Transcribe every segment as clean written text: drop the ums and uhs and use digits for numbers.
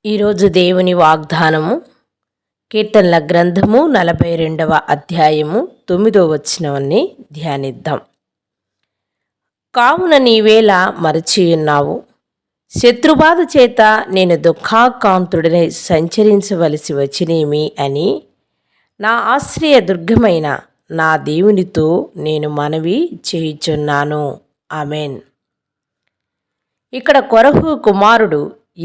ఈరోజు దేవుని వాగ్దానము కీర్తనల గ్రంథము 42వ అధ్యాయము 9వ వచనాన్ని ధ్యానిద్దాం. కావున నీవేళ మరచియున్నావు, శత్రుబాధ చేత నేను దుఃఖాకాంతుడిని సంచరించవలసి వచ్చినేమి అని నా ఆశ్రయ దుర్గమైన నా దేవునితో నేను మనవి చేయుచున్నాను. ఆమెన్. ఇక్కడ కొరహు కుమారుడు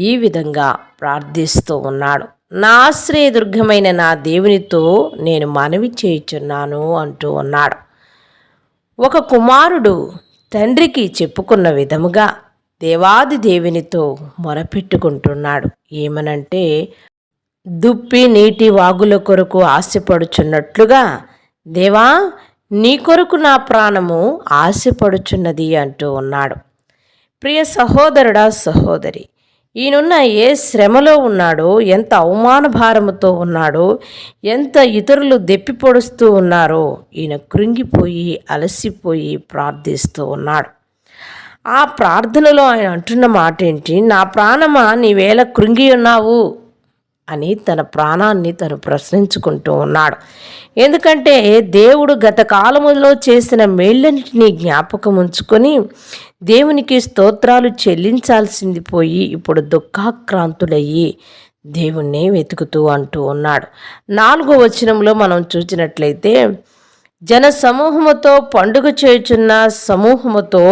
ఈ విధంగా ప్రార్థిస్తూ ఉన్నాడు. నా ఆశ్రయదుర్గమైన నా దేవునితో నేను మనవి చేయుచున్నాను అంటూ ఉన్నాడు. ఒక కుమారుడు తండ్రికి చెప్పుకున్న విధముగా దేవాది దేవునితో మొరపెట్టుకుంటున్నాడు. ఏమనంటే, దుప్పి నీటి వాగుల కొరకు ఆశపడుచున్నట్లుగా దేవా నీ కొరకు నా ప్రాణము ఆశపడుచున్నది అంటూ ఉన్నాడు. ప్రియ సహోదరుడా, సహోదరి, ఈయనున్న ఏ శ్రమలో ఉన్నాడో, ఎంత అవమాన భారముతో ఉన్నాడో, ఎంత ఇతరులు దెప్పిపొడుస్తూ ఉన్నారో, ఈయన కృంగిపోయి అలసిపోయి ప్రార్థిస్తూ ఉన్నాడు. ఆ ప్రార్థనలో ఆయన అంటున్న మాట ఏంటి? నా ప్రాణమా నీవేళ కృంగి ఉన్నావు అని తన ప్రాణాన్ని తను ప్రశ్నించుకుంటూ ఉన్నాడు. ఎందుకంటే దేవుడు గత కాలములో చేసిన మేళ్ళన్నిటినీ జ్ఞాపకం ఉంచుకొని దేవునికి స్తోత్రాలు చెల్లించాల్సింది పోయి ఇప్పుడు దుఃఖాక్రాంతులయ్యి దేవుణ్ణి వెతుకుతూ అంటూ ఉన్నాడు. 4వ వచనంలో మనం చూసినట్లయితే, జన సమూహముతో పండుగ చేయుచున్న సమూహముతో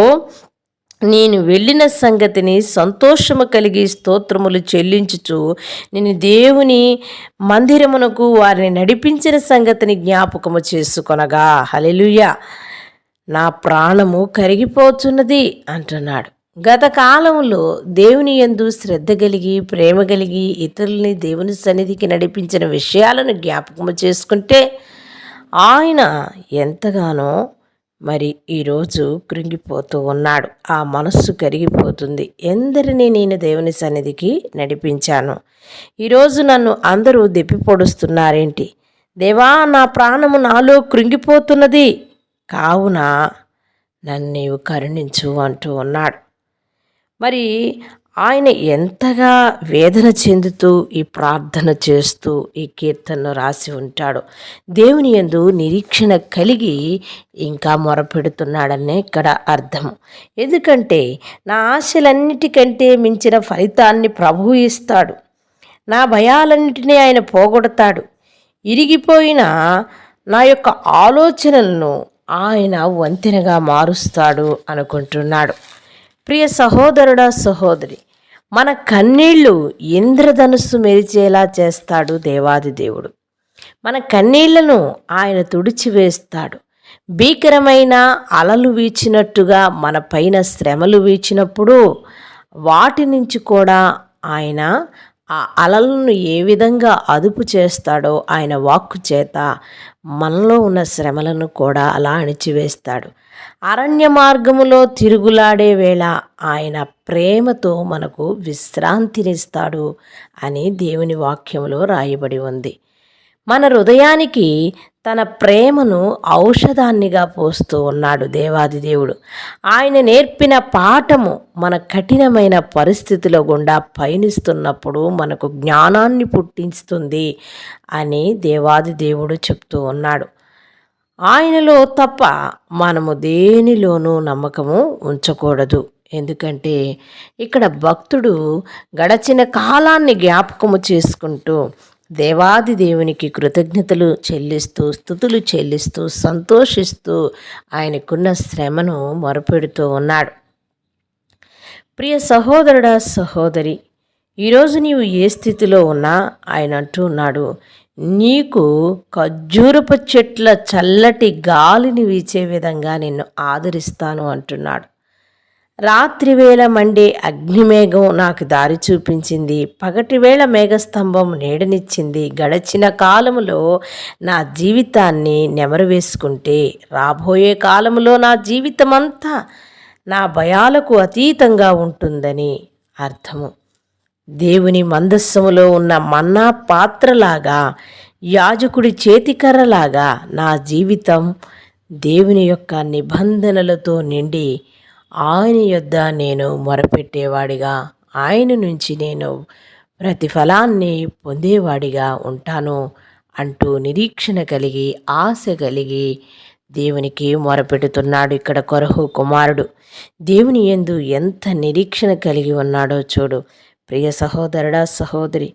నేను వెళ్ళిన సంగతిని సంతోషము కలిగి స్తోత్రములు చెల్లించుచు నేను దేవుని మందిరమునకు వారిని నడిపించిన సంగతిని జ్ఞాపకము చేసుకొనగా, హల్లెలూయా, నా ప్రాణము కరిగిపోతున్నది అంటున్నాడు. గత కాలంలో దేవుని యందు శ్రద్ధ కలిగి ప్రేమ కలిగి ఇతరుల్ని దేవుని సన్నిధికి నడిపించిన విషయాలను జ్ఞాపకము చేసుకుంటే ఆయన ఎంతగానో మరి ఈరోజు కృంగిపోతూ ఉన్నాడు. ఆ మనస్సు కరిగిపోతుంది. ఎందరినీ నేను దేవుని సన్నిధికి నడిపించాను, ఈరోజు నన్ను అందరూ దెప్పిపొడుస్తున్నారేంటి? దేవా నా ప్రాణము నాలో కృంగిపోతున్నది, కావున నన్ను నీవు కరుణించు అంటూ ఉన్నాడు. మరి ఆయన ఎంతగా వేదన చెందుతూ ఈ ప్రార్థన చేస్తూ ఈ కీర్తనను రాసి ఉంటాడు. దేవుని యందు నిరీక్షణ కలిగి ఇంకా మొరపెడుతున్నాడనే ఇక్కడ అర్థం. ఎందుకంటే నా ఆశలన్నిటికంటే మించిన ఫలితాన్ని ప్రభువు ఇస్తాడు. నా భయాలన్నిటినీ ఆయన పోగొడతాడు. ఇరిగిపోయిన నా యొక్క ఆలోచనలను ఆయన వంతెనగా మారుస్తాడు అనుకుంటున్నాడు. ప్రియ సహోదరుడా, సహోదరి, మన కన్నీళ్లు ఇంద్రధనుస్సు మెరిచేలా చేస్తాడు దేవాది దేవుడు. మన కన్నీళ్లను ఆయన తుడిచివేస్తాడు. భీకరమైన అలలు వీచినట్టుగా మన పైన శ్రమలు వీచినప్పుడు వాటి నుంచి కూడా ఆయన ఆ అలలను ఏ విధంగా అదుపు చేస్తాడో ఆయన వాక్కు చేత మనలో ఉన్న శ్రమలను కూడా అలా అణిచివేస్తాడు. అరణ్య మార్గములో తిరుగులాడే వేళ ఆయన ప్రేమతో మనకు విశ్రాంతినిస్తాడు అని దేవుని వాక్యములో రాయబడి ఉంది. మన హృదయానికి తన ప్రేమను ఔషధాన్నిగా పోస్తూ ఉన్నాడు దేవాది దేవుడు. ఆయన నేర్పిన పాఠము మన కఠినమైన పరిస్థితుల గుండా పయనిస్తున్నప్పుడు మనకు జ్ఞానాన్ని పుట్టిస్తుంది అని దేవాది దేవుడు చెప్తూ ఉన్నాడు. ఆయనలో తప్ప మనము దేనిలోనూ నమ్మకము ఉంచకూడదు. ఎందుకంటే ఇక్కడ భక్తుడు గడచిన కాలాన్ని జ్ఞాపకము చేసుకుంటూ దేవాది దేవునికి కృతజ్ఞతలు చెల్లిస్తూ స్తుతులు చెల్లిస్తూ సంతోషిస్తూ ఆయనకున్న శ్రమను మొరపెడుతూ ఉన్నాడు. ప్రియ సహోదరుడా, సహోదరి, ఈరోజు నీవు ఏ స్థితిలో ఉన్నా ఆయన అంటూ ఉన్నాడు, నీకు ఖర్జూరపు చెట్ల చల్లటి గాలిని వీచే విధంగా నిన్ను ఆదరిస్తాను అంటున్నాడు. రాత్రివేళ మండే అగ్నిమేఘం నాకు దారి చూపించింది, పగటివేళ మేఘస్తంభం నీడనిచ్చింది. గడచిన కాలములో నా జీవితాన్ని నెమరు వేసుకుంటే రాబోయే కాలములో నా జీవితమంతా నా భయాలకు అతీతంగా ఉంటుందని అర్థము. దేవుని మందస్సములో ఉన్న మన్నా పాత్రలాగా, యాజకుడి చేతికర్రలాగా నా జీవితం దేవుని యొక్క నిబంధనలతో నిండి ఆయన యొద్ద నేను మొరపెట్టేవాడిగా, ఆయన నుంచి నేను ప్రతిఫలాన్ని పొందేవాడిగా ఉంటాను అంటూ నిరీక్షణ కలిగి ఆశ కలిగి దేవునికి మొరపెడుతున్నాడు. ఇక్కడ కొరహు కుమారుడు దేవుని యందు ఎంత నిరీక్షణ కలిగి ఉన్నాడో చూడు. ప్రియ సహోదరుడా సహోదరి,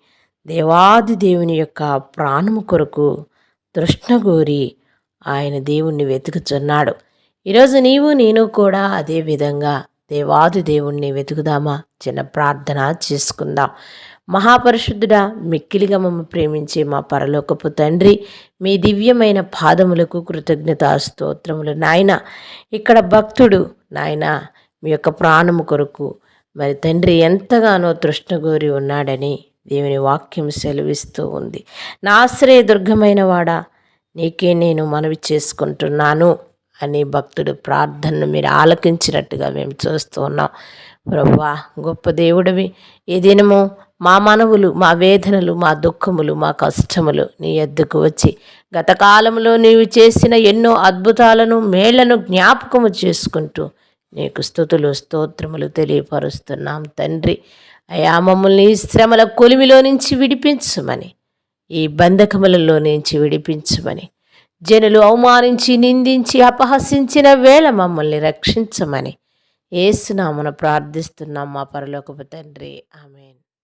దేవాది దేవుని యొక్క ప్రాణము కొరకు తృష్ణగోరి ఆయన దేవుణ్ణి వెతుకుచున్నాడు. ఈరోజు నీవు నేను కూడా అదే విధంగా దేవాది దేవుణ్ణి వెతుకుదామా? చిన్న ప్రార్థన చేసుకుందాం. మహాపరిశుద్ధుడా, మిక్కిలిగా మమ్మ ప్రేమించే మా పరలోకపు తండ్రి, మీ దివ్యమైన పాదములకు కృతజ్ఞతా స్తోత్రములు నాయన. ఇక్కడ భక్తుడు నాయన మీ యొక్క ప్రాణము కొరకు మరి తండ్రి ఎంతగానో తృష్ణగోరి ఉన్నాడని దేవుని వాక్యం సెలవిస్తూ ఉంది. నా ఆశ్రయదుర్గమైన వాడా, నీకే నేను మనవి చేసుకుంటున్నాను అని భక్తుడు ప్రార్థనను మీరు ఆలకించినట్టుగా మేము చూస్తూ ఉన్నాం. ప్రభువా, గొప్ప దేవుడివి, ఈ దినము మా మనవులు, మా వేదనలు, మా దుఃఖములు, మా కష్టములు నీ యొద్దకు వచ్చి గత కాలంలో నీవు చేసిన ఎన్నో అద్భుతాలను మేళ్లను జ్ఞాపకము చేసుకుంటూ నీకు స్తుతులు స్తోత్రములు తెలియపరుస్తున్నాం తండ్రి. అయా, మమ్మల్ని ఈ శ్రమల కొలిమిలో నుంచి విడిపించమని, ఈ బంధకములలో నుంచి విడిపించమని, జనులు అవమానించి నిందించి అపహసించిన వేళ మమ్మల్ని రక్షించమని యేసు నామమున ప్రార్థిస్తున్నాం మా పరలోకపు తండ్రి. ఆమేన్.